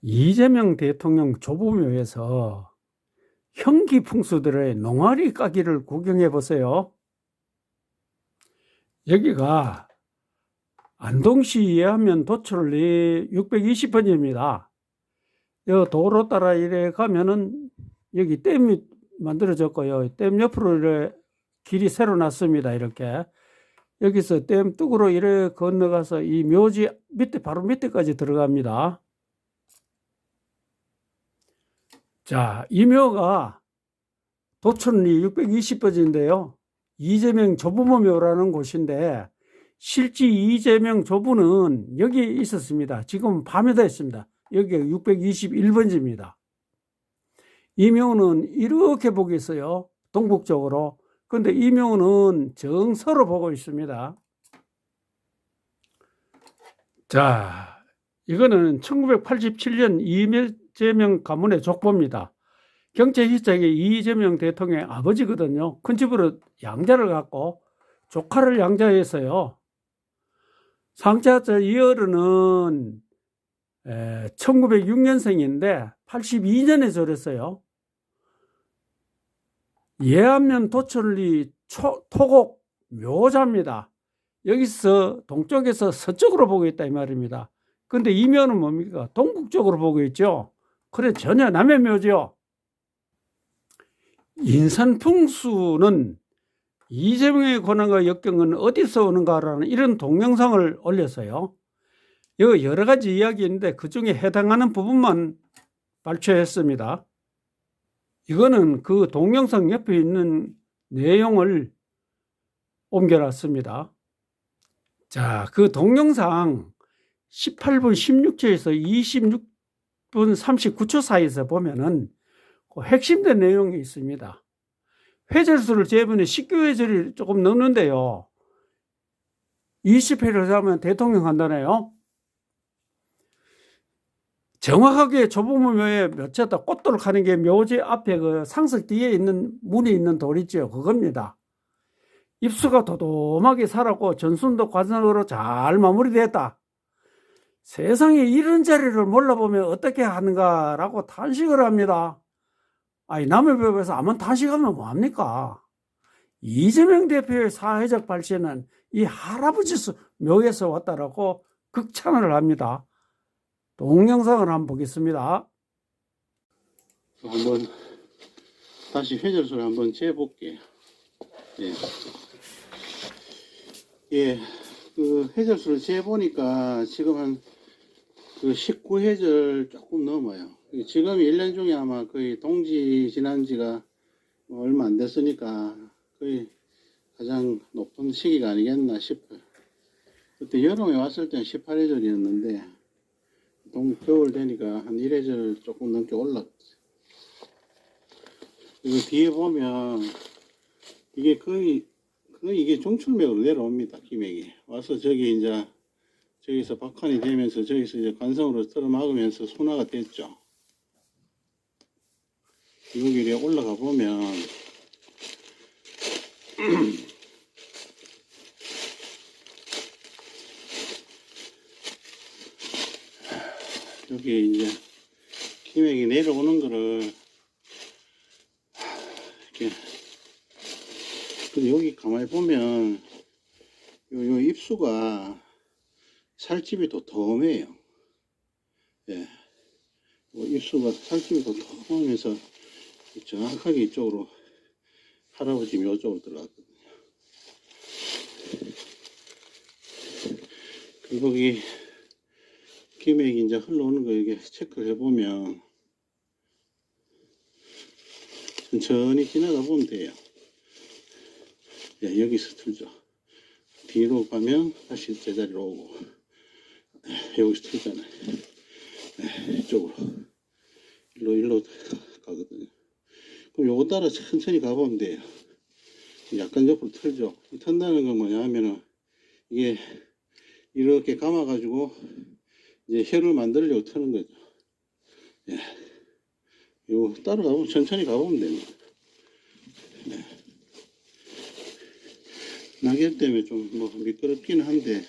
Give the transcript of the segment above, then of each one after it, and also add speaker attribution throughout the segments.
Speaker 1: 이재명 대통령 조부묘에서 형기 풍수들의 농아리 까기를 구경해 보세요. 여기가 안동시 이해하면 도철리 620번지입니다. 이 도로 따라 이래 가면은 여기 댐이 만들어졌고요. 댐 옆으로 이래 길이 새로 났습니다. 이렇게 여기서 댐 뚝으로 이래 건너가서 이 묘지 밑에 바로 밑에까지 들어갑니다. 자, 이 묘가 도천리 620번지인데요. 이재명 조부모 묘라는 곳인데 실제 이재명 조부는 여기 있었습니다. 지금 밤에 됐습니다. 여기가 621번지입니다. 이 묘는 이렇게 보고 있어요. 동북쪽으로. 근데 이 묘는 정서로 보고 있습니다. 자, 이거는 1987년 이재명 가문의 족보입니다. 경제희택의 이재명 대통령의 아버지거든요. 큰 집으로 양자를 갖고 조카를 양자했어요. 상자자 이어르는 1906년생인데 82년에 절했어요. 예안면 도천리 토곡 묘자입니다. 여기서 동쪽에서 서쪽으로 보고 있다 이 말입니다. 근데 이 묘는 뭡니까? 동북쪽으로 보고 있죠. 그래 전혀 남의 묘죠. 인산풍수는 이재명의 권한과 역경은 어디서 오는가라는 이런 동영상을 올렸어요. 여기 여러 가지 이야기인데 그중에 해당하는 부분만 발췌했습니다. 이거는 그 동영상 옆에 있는 내용을 옮겨놨습니다. 자, 그 동영상 18분 16초에서 26분 39초 사이에서 보면은 그 핵심된 내용이 있습니다. 회절수를 재보니 식교회절이 조금 넘는데요. 20회를 하면 대통령 한다네요. 정확하게 조부모묘에 묘지에다 꽃돌을 하는 게 묘지 앞에 그 상석 뒤에 있는 문이 있는 돌 있죠. 그겁니다. 입수가 도톰하게 살았고 전순도 과정으로 잘 마무리됐다. 세상에 이런 자리를 몰라보면 어떻게 하는가라고 탄식을 합니다. 아니 남의 벽에서 아무 탄식하면 뭐합니까? 이재명 대표의 사회적 발신은 이 할아버지 묘에서 왔다라고 극찬을 합니다. 동영상을 한번 보겠습니다.
Speaker 2: 한번 다시 회절수를 한번 재볼게요. 예, 그 회절수를 재보니까 지금 한 그 19회절 조금 넘어요. 지금 1년 중에 아마 거의 동지 지난 지가 얼마 안 됐으니까 거의 가장 높은 시기가 아니겠나 싶어요. 그때 여름에 왔을 때는 18회절이었는데 겨울 되니까 한 1회절 조금 넘게 올랐어요. 이거 뒤에 보면 이게 거의 이게 중출맥으로 내려옵니다. 기맥이 와서 저기 이제 저기서 박환이 되면서 저기서 이제 관성으로 틀어막으면서 순화가 됐죠. 여기 이렇게 올라가 보면 여기 이제 기맥이 내려오는 거를 이렇게 근데 여기 가만히 보면 요 입수가 살집이 도톰해요. 예. 입수가 살집이 도톰하면서 정확하게 이쪽으로 할아버지 묘 쪽으로 들어갔거든요. 그리고 거기 기맥이 이제 흘러오는 거 이게 체크를 해보면 천천히 지나가 보면 돼요. 예, 여기서 틀죠. 뒤로 가면 다시 제자리로 오고 여기서 틀잖아요. 이쪽으로 일로 가거든요. 그럼 요거 따라 천천히 가보면 돼요. 약간 옆으로 틀죠. 튼다는 건 뭐냐 하면은 이게 이렇게 감아 가지고 이제 혀를 만들려고 트는 거죠. 예. 요 따라가보면 천천히 가보면 됩니다. 네. 낙엽 때문에 좀 뭐 미끄럽기는 한데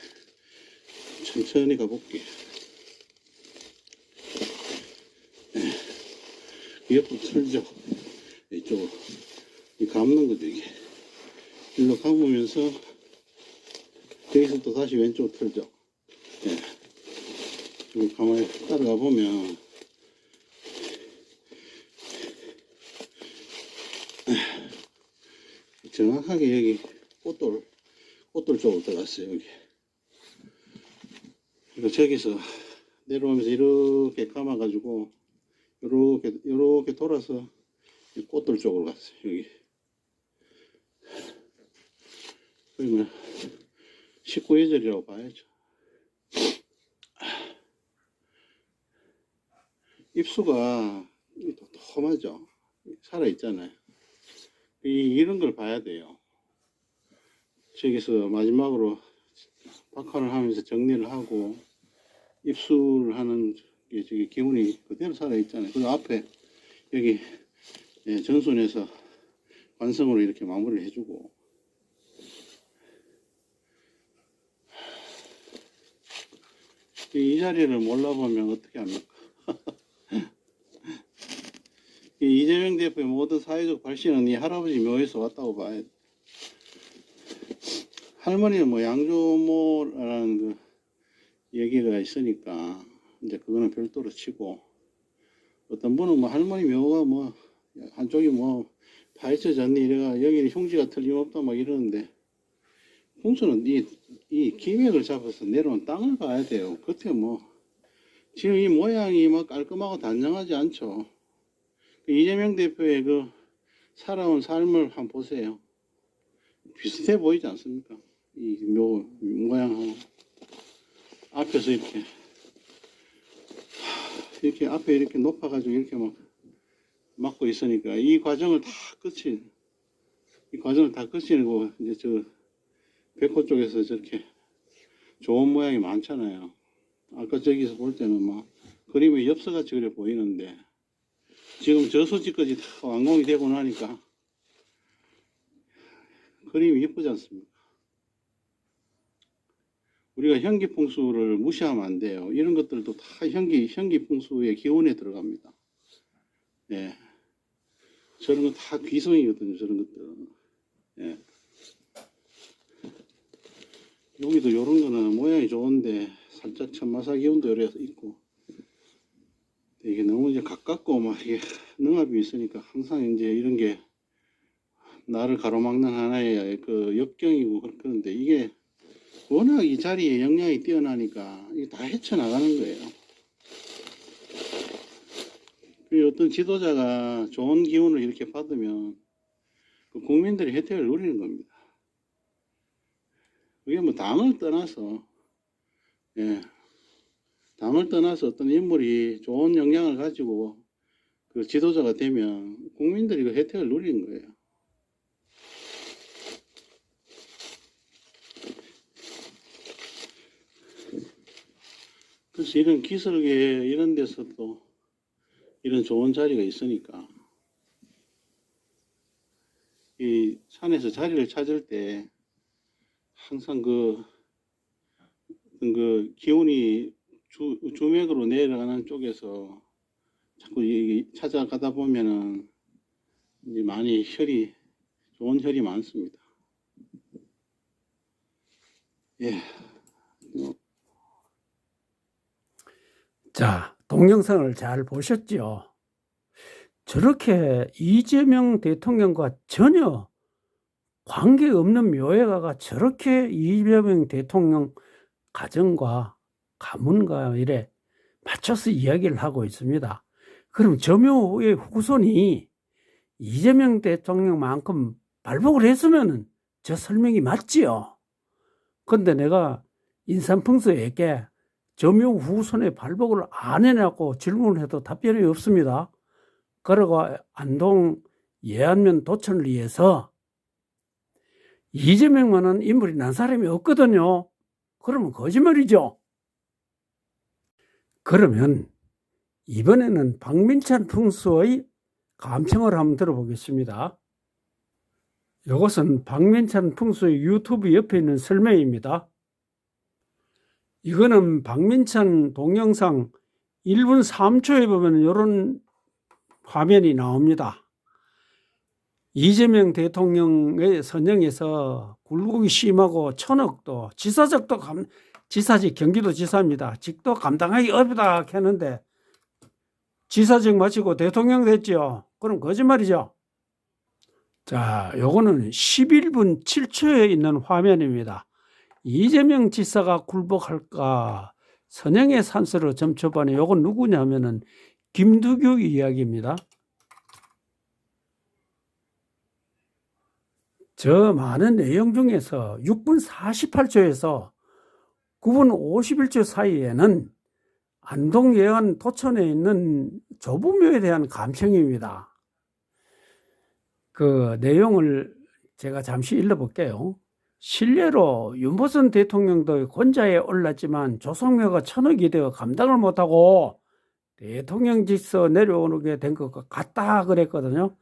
Speaker 2: 천천히 가볼게요. 옆으로 틀죠. 이쪽으로. 이 감는 거죠, 이게. 일로 감으면서, 여기서 또 다시 왼쪽으로 틀죠. 예. 좀 가만히 따라가 보면, 정확하게 여기 꽃돌 쪽으로 들어갔어요, 여기. 그리고 저기서 내려오면서 이렇게 감아가지고, 요렇게 돌아서 꽃돌 쪽으로 갔어요, 여기. 그러면 19예절이라고 봐야죠. 입수가 도톰하죠. 살아있잖아요. 이런 걸 봐야 돼요. 저기서 마지막으로 박환을 하면서 정리를 하고 입수를 하는 게 저기 기운이 그대로 살아있잖아요. 그리고 앞에 여기 전순에서 완성으로 이렇게 마무리를 해주고 이 자리를 몰라보면 어떻게 합니까? 이재명 대표의 모든 사회적 발신은 이 할아버지 묘에서 왔다고 봐야 돼. 할머니는 뭐 양조모라는 그 얘기가 있으니까 이제 그거는 별도로 치고 어떤 분은 뭐 할머니 묘가 뭐 한쪽이 뭐 파헤쳐졌니 이래가 여기는 흉지가 틀림없다 막 이러는데 풍수는 이 기맥을 잡아서 내려온 땅을 봐야 돼요. 그때 뭐 지금 이 모양이 뭐 깔끔하고 단정하지 않죠. 이재명 대표의 그 살아온 삶을 한번 보세요. 비슷해 보이지 않습니까? 이 묘 모양하고 앞에서 이렇게 앞에 이렇게 높아가지고 이렇게 막 막고 있으니까 이 과정을 다 끝이고 이제 저 백호 쪽에서 저렇게 좋은 모양이 많잖아요. 아까 저기서 볼 때는 막 그림이 엽서같이 그래 보이는데 지금 저 수지까지 다 완공이 되고 나니까 그림이 예쁘지 않습니까? 우리가 현기풍수를 무시하면 안 돼요. 이런 것들도 다 현기풍수의 기원에 들어갑니다. 예. 저런 건 다 귀성이거든요, 저런 것들은. 예. 여기도 요런 거는 모양이 좋은데, 살짝 천마사 기운도 요래서 있고, 이게 너무 이제 가깝고, 막 이게 능압이 있으니까 항상 이제 이런 게 나를 가로막는 하나의 그 역경이고 그런데 이게 워낙 이 자리에 역량이 뛰어나니까 이게 다 헤쳐나가는 거예요. 어떤 지도자가 좋은 기운을 이렇게 받으면 그 국민들이 혜택을 누리는 겁니다. 그게 뭐 당을 떠나서 당을 떠나서 어떤 인물이 좋은 역량을 가지고 그 지도자가 되면 국민들이 그 혜택을 누리는 거예요. 그래서 이런 기술계 이런 데서도 이런 좋은 자리가 있으니까 이 산에서 자리를 찾을 때 항상 그 기운이 주맥으로 내려가는 쪽에서 자꾸 찾아가다 보면은 이제 많이 좋은 혈이 많습니다. 예.
Speaker 1: 자, 동영상을 잘 보셨죠? 저렇게 이재명 대통령과 전혀 관계없는 묘에가 저렇게 이재명 대통령 가정과 가문과 이래 맞춰서 이야기를 하고 있습니다. 그럼 저 묘의 후손이 이재명 대통령만큼 발복을 했으면 저 설명이 맞지요. 근데 내가 인삼풍수에게 저묘 후손의 발복을 안 해냐고 질문을 해도 답변이 없습니다. 그러고 안동 예안면 도천을 위해서 이재명만한 인물이 난 사람이 없거든요. 그러면 거짓말이죠. 그러면 이번에는 박민찬 풍수의 감청을 한번 들어보겠습니다. 이것은 박민찬 풍수의 유튜브 옆에 있는 설명입니다. 이거는 박민찬 동영상 1분 3초에 보면 이런 화면이 나옵니다. 이재명 대통령의 선정에서 굴곡이 심하고 천억도 지사직도 지사직 경기도지사입니다. 직도 감당하기 어렵다 했는데 지사직 마치고 대통령 됐죠. 그럼 거짓말이죠. 자, 요거는 11분 7초에 있는 화면입니다. 이재명 지사가 굴복할까? 선영의 산수로 점쳐보니 요건 누구냐면은 김두규 이야기입니다. 저 많은 내용 중에서 6분 48초에서 9분 51초 사이에는 안동 예안 도천에 있는 조부묘에 대한 감청입니다. 그 내용을 제가 잠시 읽어볼게요. 실례로 윤보선 대통령도 권좌에 올랐지만 조성묘가 천억이 되어 감당을 못하고 대통령직서 내려오게 된 것 같다 그랬거든요.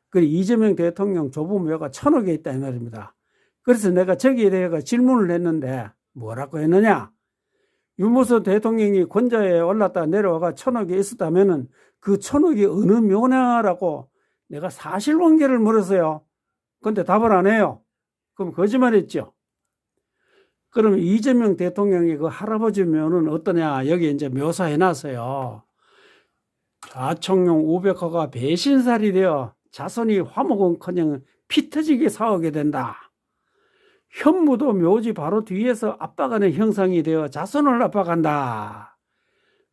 Speaker 1: 그리고 이재명 대통령 조부묘가 천억에 있다 이 말입니다. 그래서 내가 저기에 대해 질문을 했는데 뭐라고 했느냐? 윤보선 대통령이 권좌에 올랐다 내려와가 천억에 있었다면은 그 천억이 어느 묘냐라고 내가 사실관계를 물었어요. 근데 답을 안 해요. 그럼 거짓말했죠. 그럼 이재명 대통령이 그 할아버지 묘는 어떠냐? 여기 이제 묘사해 놨어요. 좌청룡 우백호가 배신살이 되어 자손이 화목은커녕 피 터지게 싸우게 된다. 현무도 묘지 바로 뒤에서 압박하는 형상이 되어 자손을 압박한다.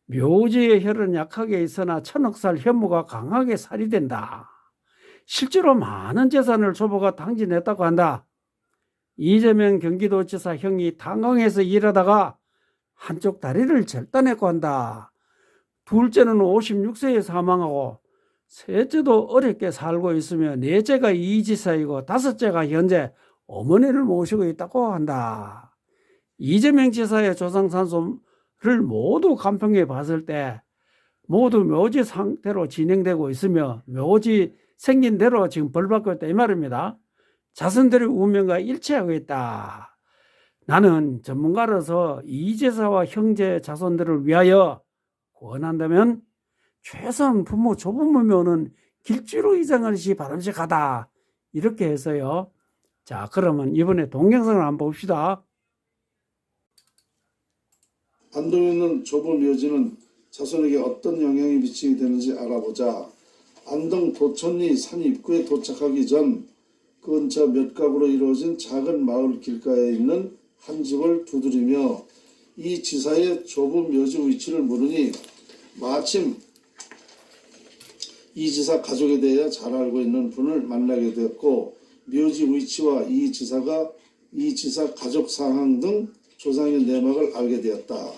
Speaker 1: 묘지의 혈은 약하게 있으나 천억살 현무가 강하게 살이 된다. 실제로 많은 재산을 조부가 당진했다고 한다. 이재명 경기도지사 형이 탄광에서 일하다가 한쪽 다리를 절단했고 한다. 둘째는 56세에 사망하고 셋째도 어렵게 살고 있으며 넷째가 이 지사이고 다섯째가 현재 어머니를 모시고 있다고 한다. 이재명 지사의 조상산소를 모두 감평해 봤을 때 모두 묘지 상태로 진행되고 있으며 묘지 생긴 대로 지금 벌받고 있다 이 말입니다. 자손들의 운명과 일치하고 있다. 나는 전문가로서 이 지사와 형제 자손들을 위하여 권한다면 최소한 부모 조부모면은 길지로 이장하는 것이 바람직하다. 이렇게 해서요. 자, 그러면 이번에 동영상을 한번 봅시다.
Speaker 3: 안동에 있는 조부묘지는 자손에게 어떤 영향이 미치게 되는지 알아보자. 안동 도천리 산 입구에 도착하기 전 그 근처 몇 가구로 이루어진 작은 마을 길가에 있는 한 집을 두드리며 이 지사의 조부묘지 위치를 물으니 마침 이 지사 가족에 대해 잘 알고 있는 분을 만나게 되었고 묘지 위치와 이 지사 가족 상황 등 조상의 내막을 알게 되었다.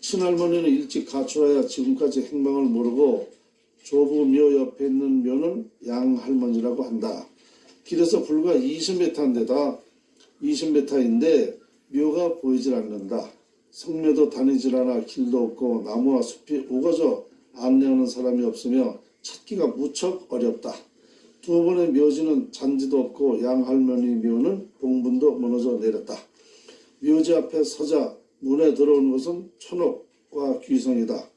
Speaker 3: 친할머니는 일찍 가출하여 지금까지 행방을 모르고 조부묘 옆에 있는 묘는 양할머니라고 한다. 길에서 불과 20m인데 묘가 보이질 않는다. 성묘도 다니질 않아 길도 없고 나무와 숲이 우거져 안내하는 사람이 없으며 찾기가 무척 어렵다. 두 번의 묘지는 잔디도 없고 양할머니 묘는 봉분도 무너져 내렸다. 묘지 앞에 서자 눈에 들어온 것은 천옥과 귀성이다.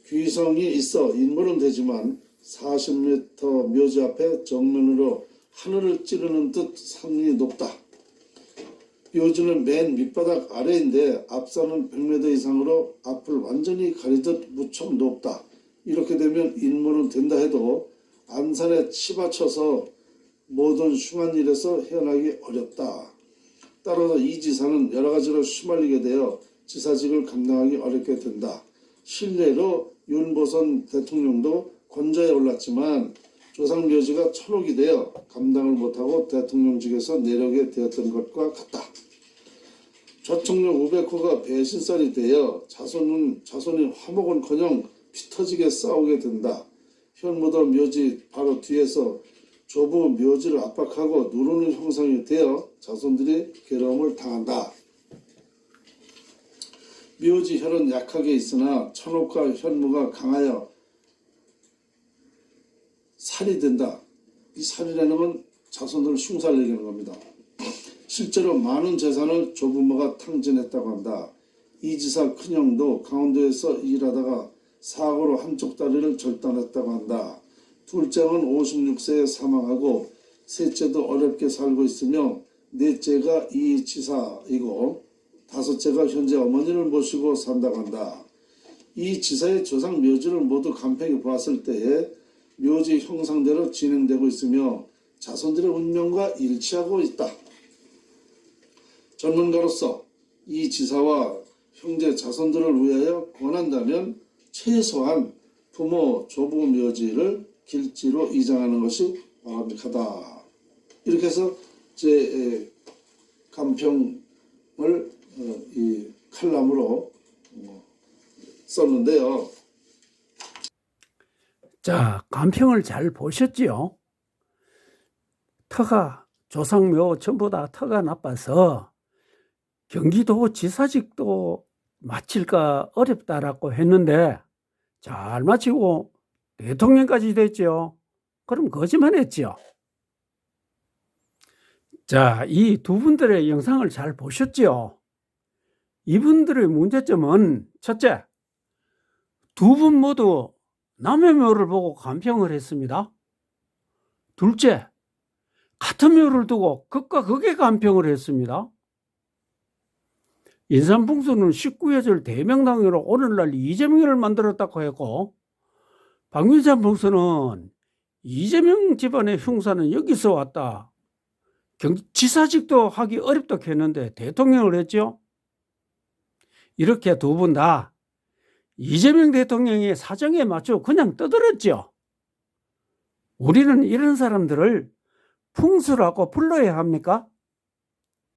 Speaker 3: 귀성이 있어 인물은 되지만 40m 묘지 앞에 정면으로 하늘을 찌르는 듯 산이 높다. 묘지는 맨 밑바닥 아래인데 앞산은 100m 이상으로 앞을 완전히 가리듯 무척 높다. 이렇게 되면 인물은 된다 해도 안산에 치받쳐서 모든 흉한 일에서 헤어나기 어렵다. 따라서 이 지사는 여러 가지로 휘말리게 되어 지사직을 감당하기 어렵게 된다. 실례로 윤보선 대통령도 권좌에 올랐지만 조상묘지가 천옥이 되어 감당을 못하고 대통령직에서 내려오게 되었던 것과 같다. 좌청룡 우백호가 배신살이 되어 자손이 화목은커녕 피터지게 싸우게 된다. 현무도 묘지 바로 뒤에서 조부 묘지를 압박하고 누르는 형상이 되어 자손들이 괴로움을 당한다. 묘지 혈은 약하게 있으나 천옥과 현무가 강하여 살이 된다. 이 살이라는 건 자손들을 흉살 내기는 겁니다. 실제로 많은 재산을 조부모가 탕진했다고 한다. 이지사 큰형도 강원도에서 일하다가 사고로 한쪽 다리를 절단했다고 한다. 둘째는 56세에 사망하고 셋째도 어렵게 살고 있으며 넷째가 이지사이고 다섯째가 현재 어머니를 모시고 산다고 한다. 이 지사의 조상 묘지를 모두 간평해 보았을 때에 묘지 형상대로 진행되고 있으며 자손들의 운명과 일치하고 있다. 전문가로서 이 지사와 형제 자손들을 위하여 권한다면 최소한 부모 조부 묘지를 길지로 이장하는 것이 바람직하다. 이렇게 해서 제 간평을 이 칼럼으로 썼는데요.
Speaker 1: 자, 간평을 잘 보셨지요? 터가 조상묘 전부 다 터가 나빠서 경기도 지사직도 마칠까 어렵다라고 했는데 잘 마치고 대통령까지 됐죠. 그럼 거짓말했죠. 자, 이 두 분들의 영상을 잘 보셨죠? 이분들의 문제점은 첫째, 두 분 모두 남의 묘를 보고 간평을 했습니다. 둘째, 같은 묘를 두고 극과 극의 간평을 했습니다. 인삼풍수는 19회절 대명당으로 오늘날 이재명을 만들었다고 했고, 박민산 풍수는 이재명 집안의 흉사는 여기서 왔다. 지사직도 하기 어렵다고 했는데 대통령을 했죠. 이렇게 두 분 다 이재명 대통령의 사정에 맞춰 그냥 떠들었죠. 우리는 이런 사람들을 풍수라고 불러야 합니까?